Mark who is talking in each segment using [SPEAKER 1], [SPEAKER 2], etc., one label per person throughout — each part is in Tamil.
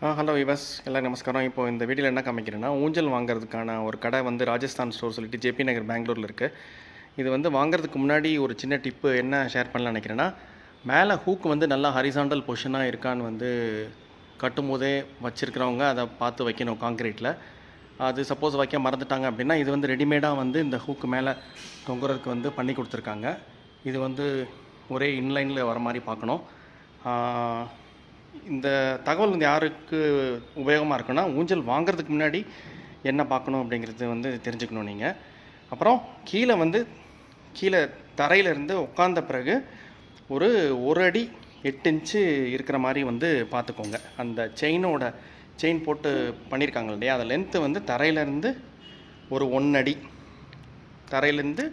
[SPEAKER 1] ஹலோ விவஸ் எல்லாரும் நமஸ்காரம். இப்போ இந்த வீடியோவில் என்ன காமிக்கிறேன்னா, ஊஞ்சல் வாங்குறதுக்கான ஒரு கடை வந்து ராஜஸ்தான் ஸ்டோர் சொல்லிட்டு ஜேபி நகர் பெங்களூரில் இருக்குது. இது வந்து வாங்குறதுக்கு முன்னாடி ஒரு சின்ன டிப்பு என்ன ஷேர் பண்ணலாம்னு நினைக்கிறேன்னா, மேலே ஹூக் வந்து நல்லா ஹரிசாண்டல் பொசிஷனாக இருக்கான்னு வந்து கட்டும் போதே வச்சுருக்கிறவங்க அதை பார்த்து வைக்கணும் காங்க்ரீட்டில். அது சப்போஸ் வைக்க மறந்துட்டாங்க அப்படின்னா, இது வந்து ரெடிமேடாக வந்து இந்த ஹூக்கு மேலே தொங்குறதுக்கு வந்து பண்ணி கொடுத்துருக்காங்க. இது வந்து ஒரே இன்லைனில் வர மாதிரி பார்க்கணும். இந்த தகவல் வந்து யாருக்கு உபயோகமாக இருக்குன்னா, ஊஞ்சல் வாங்குறதுக்கு முன்னாடி என்ன பார்க்கணும் அப்படிங்கிறது வந்து தெரிஞ்சுக்கணும் நீங்கள். அப்புறம் கீழே தரையிலேருந்து உட்காந்த பிறகு ஒரு 1 அடி 8 இன்ச்சு இருக்கிற மாதிரி வந்து பார்த்துக்கோங்க. அந்த செயின் போட்டு பண்ணியிருக்காங்க இல்லையா, அந்த லென்த்து வந்து தரையிலேருந்து ஒரு 1 அடி, தரையிலேருந்து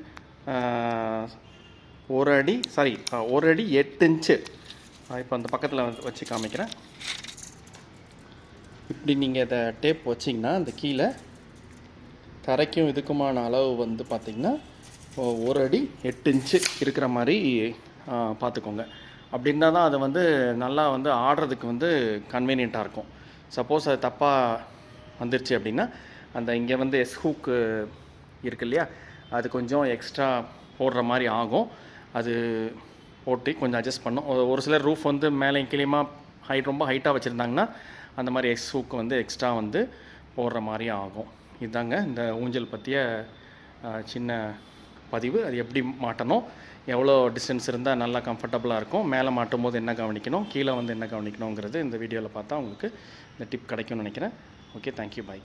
[SPEAKER 1] 1 அடி 8 இன்ச்சு. இப்போ அந்த பக்கத்தில் வச்சு காமிக்கிறேன். இப்படி நீங்கள் இதை டேப் வச்சிங்கன்னா அந்த கீழே தரைக்கும் இதுக்குமான அளவு வந்து பார்த்திங்கன்னா 1 அடி 8 இன்ச்சு இருக்கிற மாதிரி பார்த்துக்கோங்க. அப்படி இருந்தால் தான் அது வந்து நல்லா வந்து ஆடுறதுக்கு வந்து கன்வீனியண்ட்டாக இருக்கும். சப்போஸ் அது தப்பாக வந்துருச்சு அப்படின்னா, அந்த இங்கே வந்து ஹூக்கு இருக்கு இல்லையா, அது கொஞ்சம் எக்ஸ்ட்ரா போடுற மாதிரி ஆகும். அது போட்டு கொஞ்சம் அட்ஜஸ்ட் பண்ணும். ஒரு சிலர் ரூஃப் வந்து மேலே கீழேயுமா ரொம்ப ஹைட்டாக வச்சுருந்தாங்கன்னா அந்த மாதிரி ஹூக்கு வந்து எக்ஸ்ட்ரா வந்து போடுற மாதிரி ஆகும். இதுதாங்க இந்த ஊஞ்சல் பற்றிய சின்ன பதிவு. அது எப்படி மாட்டணும், எவ்வளோ டிஸ்டன்ஸ் இருந்தால் நல்லா கம்ஃபர்டபுளாக இருக்கும், மேலே மாட்டும் போது என்ன கவனிக்கணும், கீழே வந்து என்ன கவனிக்கணுங்கிறது இந்த வீடியோவில் பார்த்தா உங்களுக்கு இந்த டிப் கிடைக்கும்னு நினைக்கிறேன். ஓகே, தேங்க்யூ, பாய்.